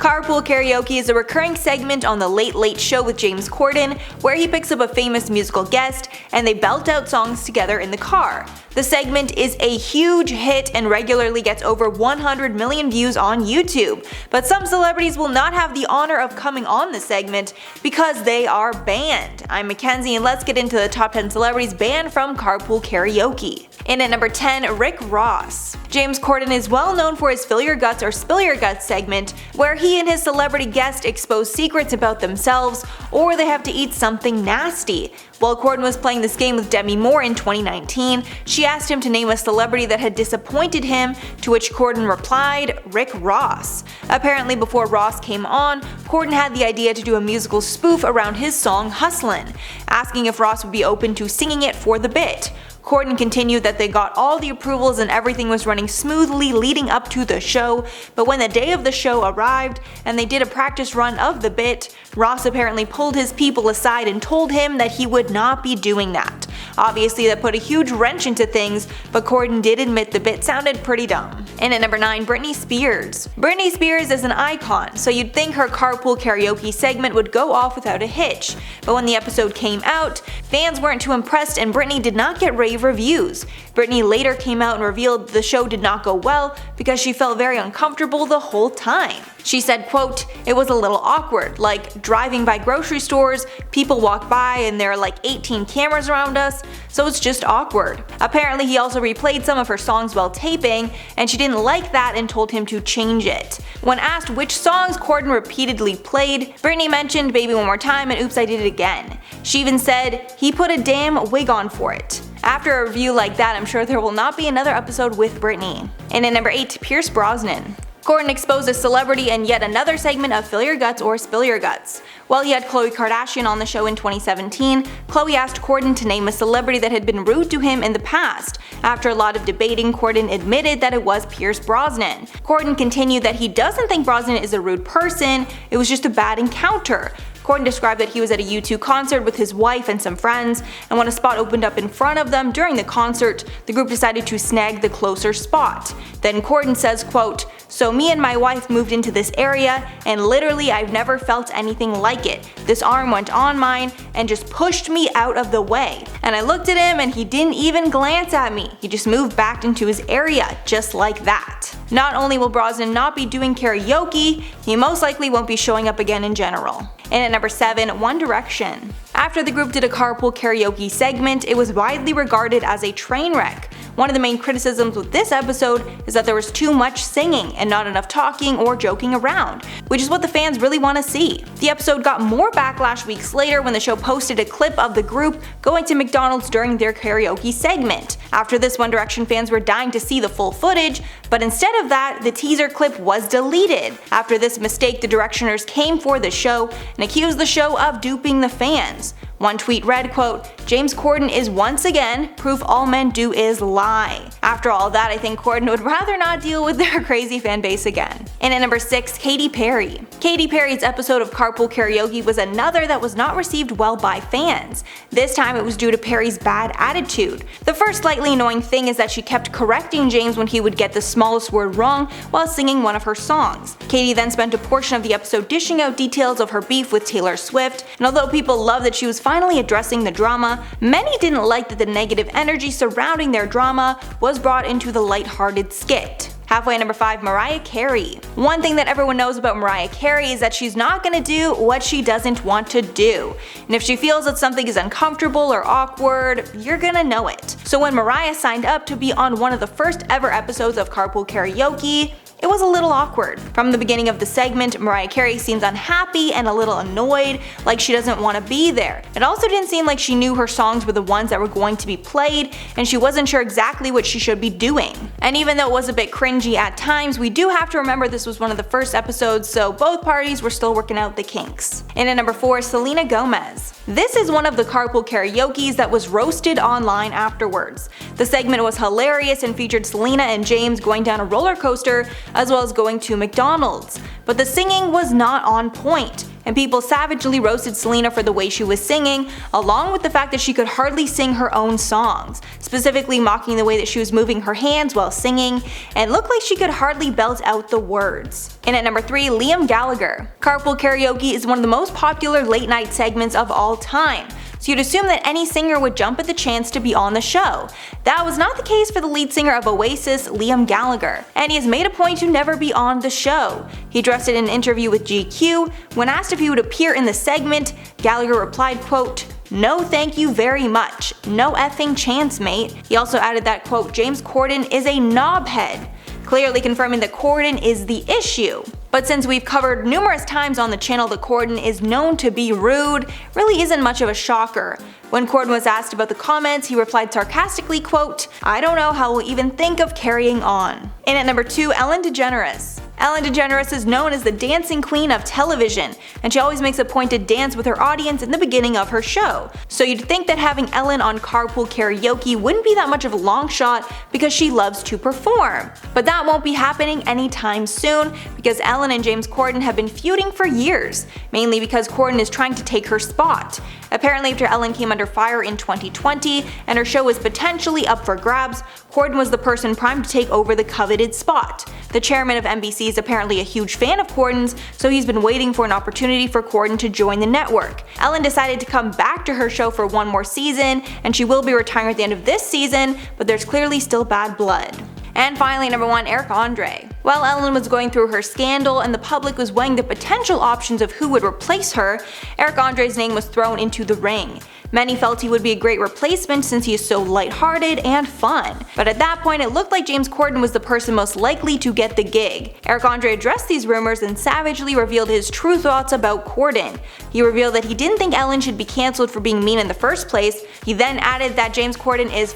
Carpool Karaoke is a recurring segment on The Late Late Show with James Corden, where he picks up a famous musical guest and they belt out songs together in the car. The segment is a huge hit and regularly gets over 100 million views on YouTube, but some celebrities will not have the honor of coming on the segment because they are banned. I'm Mackenzie and let's get into the top 10 celebrities banned from Carpool Karaoke. In at number 10, Rick Ross. James Corden is well known for his Fill Your Guts or Spill Your Guts segment, where he and his celebrity guest expose secrets about themselves or they have to eat something nasty. While Corden was playing this game with Demi Moore in 2019, she asked him to name a celebrity that had disappointed him, to which Corden replied, Rick Ross. Apparently before Ross came on, Corden had the idea to do a musical spoof around his song Hustlin', asking if Ross would be open to singing it for the bit. Corden continued that they got all the approvals and everything was running smoothly leading up to the show, but when the day of the show arrived and they did a practice run of the bit, Ross apparently pulled his people aside and told him that he would not be doing that. Obviously that put a huge wrench into things, but Corden did admit the bit sounded pretty dumb. And at number 9, Britney Spears. Britney Spears is an icon, so you'd think her Carpool Karaoke segment would go off without a hitch, but when the episode came out, fans weren't too impressed and Britney did not get rave reviews. Britney later came out and revealed the show did not go well because she felt very uncomfortable the whole time. She said, quote, "It was a little awkward, like driving by grocery stores, people walk by and there are like 18 cameras around us, so it's just awkward." Apparently he also replayed some of her songs while taping, and she didn't like that and told him to change it. When asked which songs Corden repeatedly played, Britney mentioned Baby One More Time and Oops I Did It Again. She even said, "He put a damn wig on for it." After a review like that, I'm sure there will not be another episode with Britney. And at number 8, Pierce Brosnan. Corden exposed a celebrity in yet another segment of Fill Your Guts or Spill Your Guts. While he had Khloe Kardashian on the show in 2017, Khloe asked Corden to name a celebrity that had been rude to him in the past. After a lot of debating, Corden admitted that it was Pierce Brosnan. Corden continued that he doesn't think Brosnan is a rude person, it was just a bad encounter. Corden described that he was at a U2 concert with his wife and some friends, and when a spot opened up in front of them during the concert, the group decided to snag the closer spot. Then Corden says, quote, "So me and my wife moved into this area, and literally I've never felt anything like it. This arm went on mine and just pushed me out of the way. And I looked at him and he didn't even glance at me. He just moved back into his area, just like that." Not only will Brosnan not be doing karaoke, he most likely won't be showing up again in general. And at number 7, One Direction. After the group did a Carpool Karaoke segment, it was widely regarded as a train wreck. One of the main criticisms with this episode is that there was too much singing and not enough talking or joking around, which is what the fans really want to see. The episode got more backlash weeks later when the show posted a clip of the group going to McDonald's during their karaoke segment. After this, One Direction fans were dying to see the full footage, but instead of that, the teaser clip was deleted. After this mistake, the Directioners came for the show and accused the show of duping the fans. One tweet read, quote, "James Corden is once again proof all men do is lie." After all that, I think Corden would rather not deal with their crazy fan base again. And at number 6, Katy Perry. Katy Perry's episode of Carpool Karaoke was another that was not received well by fans. This time it was due to Perry's bad attitude. The first slightly annoying thing is that she kept correcting James when he would get the smallest word wrong while singing one of her songs. Katy then spent a portion of the episode dishing out details of her beef with Taylor Swift, and although people loved that she was finally addressing the drama, many didn't like that the negative energy surrounding their drama was brought into the lighthearted skit. Halfway at number 5, Mariah Carey. One thing that everyone knows about Mariah Carey is that she's not gonna do what she doesn't want to do. And if she feels that something is uncomfortable or awkward, you're gonna know it. So when Mariah signed up to be on one of the first ever episodes of Carpool Karaoke, it was a little awkward. From the beginning of the segment, Mariah Carey seems unhappy and a little annoyed, like she doesn't want to be there. It also didn't seem like she knew her songs were the ones that were going to be played, and she wasn't sure exactly what she should be doing. And even though it was a bit cringy at times, we do have to remember this was one of the first episodes, so both parties were still working out the kinks. And at number 4, Selena Gomez. This is one of the Carpool Karaokes that was roasted online afterwards. The segment was hilarious and featured Selena and James going down a roller coaster as well as going to McDonald's. But the singing was not on point. and people savagely roasted Selena for the way she was singing, along with the fact that she could hardly sing her own songs, specifically mocking the way that she was moving her hands while singing, and looked like she could hardly belt out the words. And at number 3, Liam Gallagher. Carpool Karaoke is one of the most popular late night segments of all time, so you'd assume that any singer would jump at the chance to be on the show. That was not the case for the lead singer of Oasis, Liam Gallagher, and he has made a point to never be on the show. He addressed it in an interview with GQ. When asked if he would appear in the segment, Gallagher replied, quote, "No thank you very much. No effing chance, mate." He also added that, quote, "James Corden is a knobhead," clearly confirming that Corden is the issue. But since we've covered numerous times on the channel that Corden is known to be rude, really isn't much of a shocker. When Corden was asked about the comments, he replied sarcastically, quote, "I don't know how we'll even think of carrying on." And at number 2, Ellen DeGeneres. Ellen DeGeneres is known as the dancing queen of television, and she always makes a point to dance with her audience in the beginning of her show. So you'd think that having Ellen on Carpool Karaoke wouldn't be that much of a long shot because she loves to perform. But that won't be happening anytime soon because Ellen and James Corden have been feuding for years, mainly because Corden is trying to take her spot. Apparently after Ellen came under fire in 2020 and her show was potentially up for grabs, Corden was the person primed to take over the coveted spot. The chairman of NBC is apparently a huge fan of Corden's, so he's been waiting for an opportunity for Corden to join the network. Ellen decided to come back to her show for one more season, and she will be retiring at the end of this season, but there's clearly still bad blood. And finally, number 1, Eric Andre. While Ellen was going through her scandal and the public was weighing the potential options of who would replace her, Eric Andre's name was thrown into the ring. Many felt he would be a great replacement since he is so lighthearted and fun. But at that point, it looked like James Corden was the person most likely to get the gig. Eric Andre addressed these rumors and savagely revealed his true thoughts about Corden. He revealed that he didn't think Ellen should be cancelled for being mean in the first place. He then added that James Corden is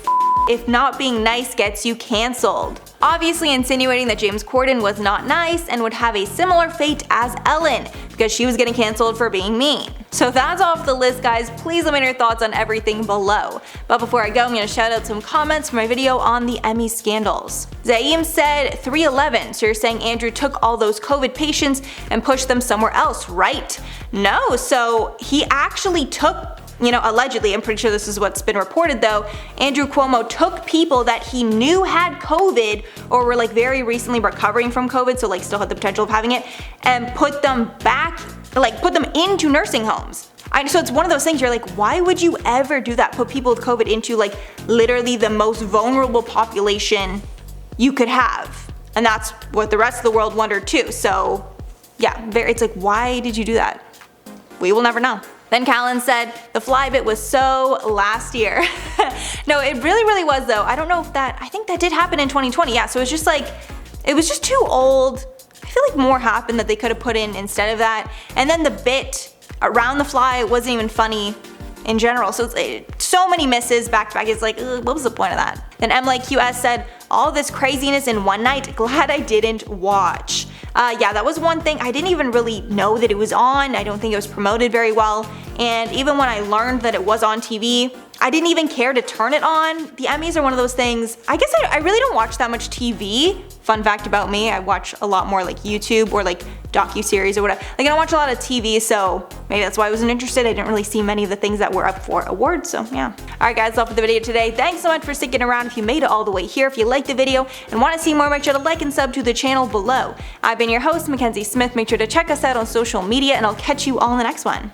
if not being nice gets you cancelled, obviously insinuating that James Corden was not nice and would have a similar fate as Ellen because she was getting cancelled for being mean. So that's all of the list, guys. Please let me know your thoughts on everything below. But before I go, I'm going to shout out some comments from my video on the Emmy scandals. Zaim said 311, so you're saying Andrew took all those COVID patients and pushed them somewhere else, right? No, so he actually took, allegedly, I'm pretty sure this is what's been reported though, Andrew Cuomo took people that he knew had COVID or were very recently recovering from COVID, so still had the potential of having it, and put them back, put them into nursing homes. So it's one of those things you're like, why would you ever do that? Put people with COVID into literally the most vulnerable population you could have. And that's what the rest of the world wondered too. So yeah, it's why did you do that? We will never know. Then Callan said, the fly bit was so last year. No, it really was though. I don't know if I think that did happen in 2020. Yeah, so it's just it was just too old. I feel like more happened that they could have put in instead of that. And then the bit around the fly wasn't even funny in general. So it's so many misses back to back. It's what was the point of that? Then MLQS said, all this craziness in one night, glad I didn't watch. Yeah, that was one thing. I didn't even really know that it was on. I don't think it was promoted very well. And even when I learned that it was on TV, I didn't even care to turn it on. The Emmys are one of those things, I guess I really don't watch that much TV. Fun fact about me, I watch a lot more YouTube or docu-series or whatever. I don't watch a lot of TV, so maybe that's why I wasn't interested. I didn't really see many of the things that were up for awards, so yeah. Alright guys, that's all for the video today. Thanks so much for sticking around if you made it all the way here. If you liked the video and want to see more, make sure to like and sub to the channel below. I've been your host, Mackenzie Smith. Make sure to check us out on social media, and I'll catch you all in the next one.